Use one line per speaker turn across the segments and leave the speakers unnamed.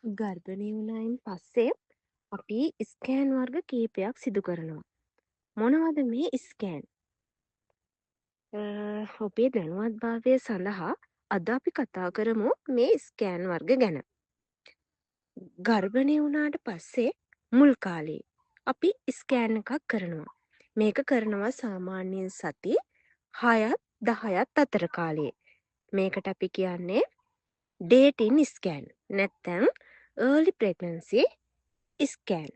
ගර්භණය වුණායින් පස්සේ අපි ස්කෑන් වර්ග කීපයක් සිදු කරනවා. මොනවද මේ ස්කෑන්? ඔබේ දැනුවත්භාවය සඳහා අද අපි කතා කරමු මේ ස්කෑන් වර්ග ගැන. ගර්භණය වුණාට පස්සේ මුල් කාලේ අපි ස්කෑන් එකක් කරනවා. මේක කරනවා සාමාන්‍යයෙන් සති 6ත් 10ත් අතර කාලයේ. මේකට අපි කියන්නේ dating scan නැත්නම් early pregnancy scan.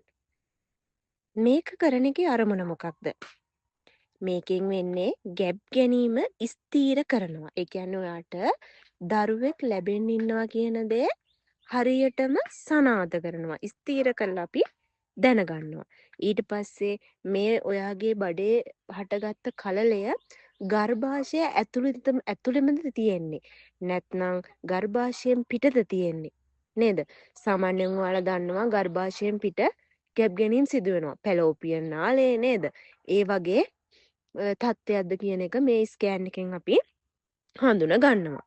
මේක කරන එකේ අරමුණ මොකක්ද? මේකෙන් වෙන්නේ ගැප් ගැනීම ස්ථීර කරනවා. ඒ කියන්නේ ඔයාට දරුවෙක් ලැබෙන්න ඉන්නවා කියන දේ හරියටම සනාථ කරනවා. ස්ථීර කරලා අපි දැනගන්නවා. ඊට පස්සේ මේ ඔයාගේ බඩේ හටගත්ත කලලය ගර්භාෂය ඇතුළෙමද තියෙන්නේ. නැත්නම් ගර්භාෂයෙන් පිටද තියෙන්නේ. නේද? සාමාන්‍යයෙන් ඔයාලා දන්නවා ගර්භාෂයෙන් පිට ගැප් ගැනීම සිදු වෙනවා. පැලෝපියන් නාලය නේද? ඒ වගේ තත්ත්වයක්ද කියන එක මේ ස්කෑන් එකෙන් අපි හඳුන ගන්නවා.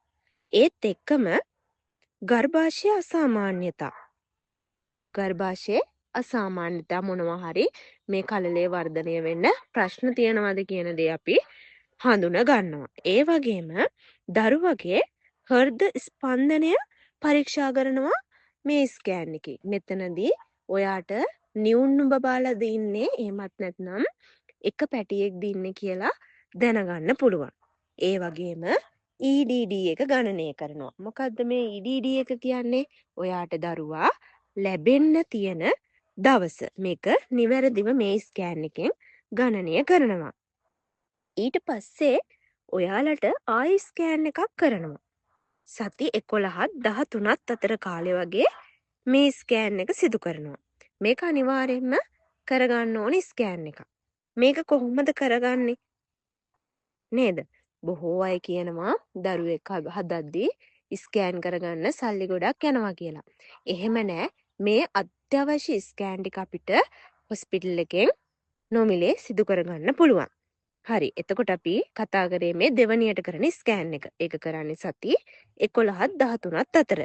ඒත් එක්කම ගර්භාෂයේ අසාමාන්‍යතා. ගර්භාෂයේ අසාමාන්‍යතා මොනවා හරි මේ කලලේ වර්ධනය වෙන්න ප්‍රශ්න තියෙනවද කියන දේ අපි හඳුන ගන්නවා. ඒ වගේම දරුවගේ හෘද ස්පන්දනය පරීක්ෂා කරනවා මේ ස්කෑන් එකේ. මෙතනදී ඔයාට නිවුන් බබාලාද ඉන්නේ එහෙමත් නැත්නම් එක පැටියෙක්ද ඉන්නේ කියලා දැනගන්න පුළුවන්. ඒ වගේම EDD එක ගණනය කරනවා. මොකද්ද මේ EDD එක කියන්නේ? ඔයාට දරුවා ලැබෙන්න තියෙන දවස. මේක නිවැරදිව මේ ස්කෑන් එකෙන් ගණනය කරනවා. ඊට පස්සේ ඔයාලට ආයි ස්කෑන් එකක් කරනවා. සති 11ත් 13ත් අතර කාලේ වගේ මේ ස්කෑන් එක සිදු කරනවා. මේක අනිවාර්යයෙන්ම කරගන්න ඕනේ ස්කෑන් එකක්. මේක කොහොමද කරගන්නේ? නේද? බොහෝ අය කියනවා දරුවෙක් හදද්දී ස්කෑන් කරගන්න සල්ලි ගොඩක් යනවා කියලා. එහෙම නෑ. මේ අත්‍යවශ්‍ය ස්කෑන් ටික අපිට හොස්පිටල් එකෙන් නොමිලේ සිදු කරගන්න පුළුවන්. හරි. එතකොට අපි කතා කරේ මේ දෙවනියට කරන ස්කෑන් එක. ඒක කරන්නේ සති 11ත් 13ත් අතර.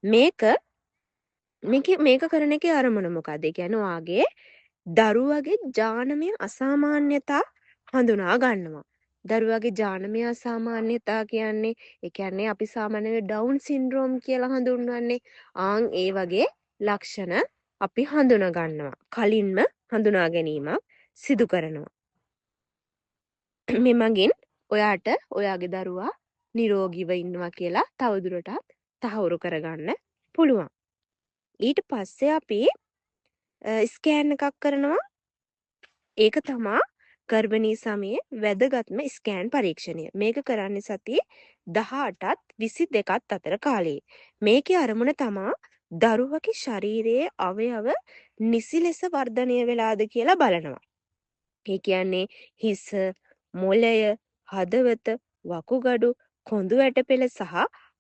මේක කරන එකේ අරමුණ මොකක්ද? ඒ කියන්නේ ඔයාගේ දරුවගේ ජානමය අසාමාන්‍යතා හඳුනා ගන්නවා. දරුවගේ ජානමය අසාමාන්‍යතා කියන්නේ ඒ කියන්නේ අපි සාමාන්‍යයෙන් ඩවුන් සින්ඩ්‍රෝම් කියලා හඳුන්වන්නේ. ඒ වගේ ලක්ෂණ අපි හඳුනා ගන්නවා. කලින්ම හඳුනා ගැනීමක් සිදු කරනවා. මෙමගින් ඔයාට ඔයාගේ දරුවා නිරෝගීව ඉන්නවා කියලා තවදුරටත් තහවුරු කරගන්න පුළුවන්. ඊට පස්සේ අපි ස්කෑන් එකක් කරනවා. ඒක තමා ගර්භණී සමයේ වැදගත්ම ස්කෑන් පරීක්ෂණය. මේක කරන්නේ සති 18ත් 22ත් අතර කාලයේ. මේකේ අරමුණ තමා දරුවගේ ශරීරයේ අවයව නිසි ලෙස වර්ධනය වෙලාද කියලා බලනවා. ඒ කියන්නේ හිස, මොළය, හදවත, වකුගඩු, කොඳු ඇටපෙළ සහ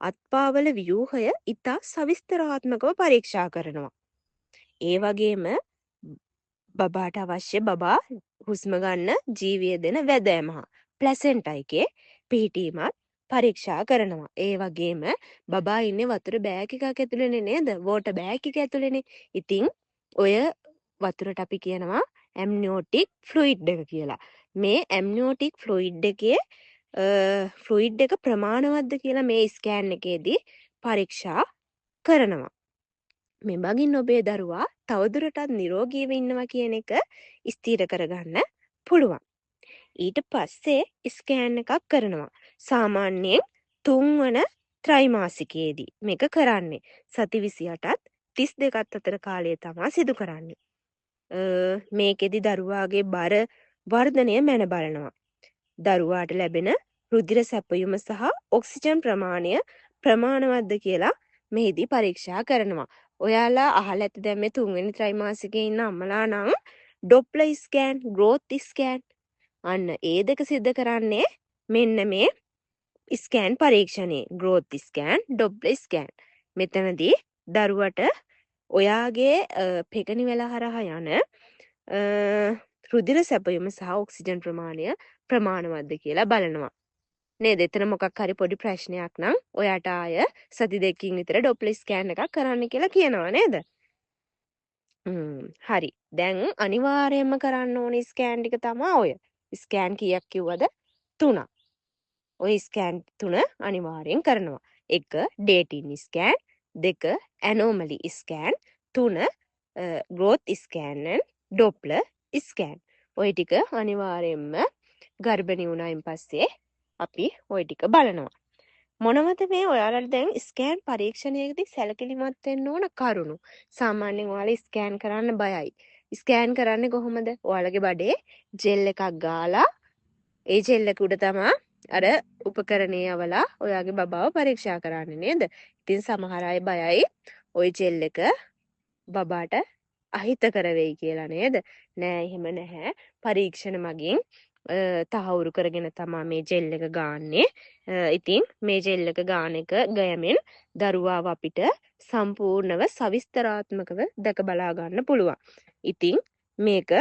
අත්පාවල ව්‍යූහය ඉතා සවිස්තරාත්මකව පරීක්ෂා කරනවා. ඒ වගේම බබාට අවශ්‍ය බබා හුස්ම ගන්න ජීවය දෙන වැදෑම ප්ලැසෙන්ටා එකේ පිහිටීමත් පරීක්ෂා කරනවා. ඒ වගේම බබා ඉන්නේ වතුර බෑග් එකක් ඇතුළේනේ නේද? වෝටර් බෑග් එක ඇතුළේනේ. ඉතින් ඔය වතුරට අපි කියනවා ඇම්නියෝටික් ෆ්ලුයිඩ් එක කියලා. මේ ඇම්නියෝටික් ෆ්ලුයිඩ් එකේ ෆ්ලුයිඩ් එක ප්‍රමාණවත්ද කියලා මේ ස්කෑන් එකේදී පරීක්ෂා කරනවා. මේ මගින් ඔබේ දරුවා තවදුරටත් නිරෝගීව ඉන්නවා කියන එක ස්ථිර කරගන්න පුළුවන්. ඊට පස්සේ ස්කෑන් එකක් කරනවා. සාමාන්‍යයෙන් 3 වන ත්‍රයිමාසිකයේදී මේක කරන්නේ. සති 28ත් 32ත් අතර කාලය තමයි සිදු කරන්නේ. මේකෙදි දරුවාගේ බර වර්ධනය මැන බලනවා. දරුවාට ලැබෙන රුධිර සැපයුම සහ ඔක්සිජන් ප්‍රමාණය ප්‍රමාණවත්ද කියලා මෙහිදී පරීක්ෂා කරනවා. ඔයාලා අහලා ඇති දැන් මේ 3 වෙනි ත්‍රිමාසිකයේ ඉන්න අම්මලා නම් ඩොප්ලර් ස්කෑන්, ග්‍රෝත් ස්කෑන් අන්න ඒ දෙක සිද්ධ කරන්නේ මෙන්න මේ ස්කෑන් පරීක්ෂණේ. Growth scan, Doppler scan. මෙතනදී දරුවට ඔයාගේ පෙකණි වෙලා හරහා යන රුධිර සැපයුම සහ ඔක්සිජන් ප්‍රමාණය ප්‍රමාණවත්ද කියලා බලනවා. නේද? එතන මොකක් හරි පොඩි ප්‍රශ්නයක් නම් ඔයාට ආය සති දෙකකින් විතර ඩොප්ලර් ස්කෑන් එකක් කරන්න කියලා කියනවා නේද? හරි. දැන් අනිවාර්යයෙන්ම කරන්න ඕනේ ස්කෑන් ටික තමයි ඔය. ස්කෑන් කීයක් කිව්වද? 3ක්. ඔය ස්කෑන් 3 අනිවාර්යෙන් කරනවා. 1 dating scan, 2 anomaly scan, 3 growth scan Doppler scan. ඔය ටික අනිවාර්යෙන්ම ගර්භණී වුණායින් පස්සේ අපි ඔය ටික බලනවා. මොනවද මේ ඔයාලට දැන් ස්කෑන් පරීක්ෂණයකදී සැලකිලිමත් වෙන්න ඕන කරුණු? සාමාන්‍යයෙන් ඔයාලා ස්කෑන් කරන්න බයයි. ස්කෑන් කරන්නේ කොහොමද? ඔයාලගේ බඩේ ජෙල් එකක් ගාලා ඒ ජෙල් එක උඩ තමා අර උපකරණය යවලා ඔයාගේ බබාව පරීක්ෂා කරන්නේ නේද? ඉතින් සමහර අය බයයි ওই ජෙල් එක බබාට අහිතකර වෙයි කියලා නේද? නෑ එහෙම නැහැ. පරීක්ෂණ මගින් තහවුරු කරගෙන තමා මේ ජෙල් එක ගාන්නේ. ඉතින් මේ ජෙල් එක ගාන එක ගයමින් දරුවාව අපිට සම්පූර්ණව සවිස්තරාත්මකව දැක බලා ගන්න පුළුවන්. ඉතින් මේක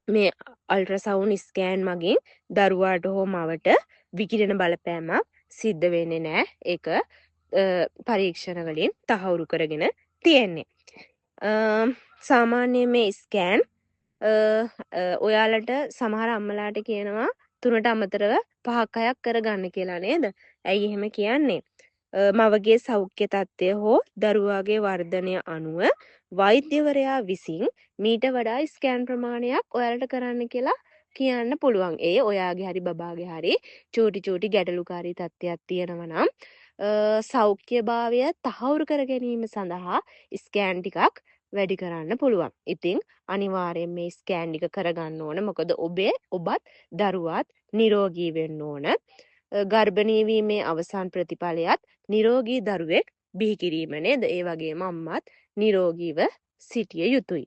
මේ අල්ට්‍රාසවුන්ඩ් ස්කෑන් මගින් දරුවාට හෝ මවට විකිරණ බලපෑමක් සිද්ධ වෙන්නේ නැහැ. ඒක පරීක්ෂණ වලින් තහවුරු කරගෙන තියෙන්නේ. සාමාන්‍යයෙන් මේ ස්කෑන් ඔයාලට සමහර අම්මලාට කියනවා 3ට අමතරව 5ක් 6ක් කරගන්න කියලා නේද? ඇයි එහෙම කියන්නේ? මවගේ සෞඛ්‍ය තත්ත්වය හෝ දරුවාගේ වර්ධනය අනුව වෛද්‍යවරයා විසින් මීට වඩා ස්කෑන් ප්‍රමාණයක් ඔයාලට කරන්න කියලා කියන්න පුළුවන්. ඒ ඔයාගේ හරි බබාගේ හරි චූටි ගැටලුකාරී තත්ත්වයක් තියෙනවා නම් සෞඛ්‍යභාවය තහවුරු කර ගැනීම සඳහා ස්කෑන් ටිකක් වැඩි කරන්න පුළුවන්. ඉතින් අනිවාර්යෙන් මේ ස්කෑන් ටික කරගන්න ඕන. මොකද ඔබත් දරුවාත් නිරෝගී වෙන්න ඕන. ගර්භණී වීමේ අවසන් ප්‍රතිඵලයත් නිරෝගී දරුවෙක් බිහි කිරීම නේද? ඒ වගේම අම්මත් නිරෝගීව සිටිය යුතුයි.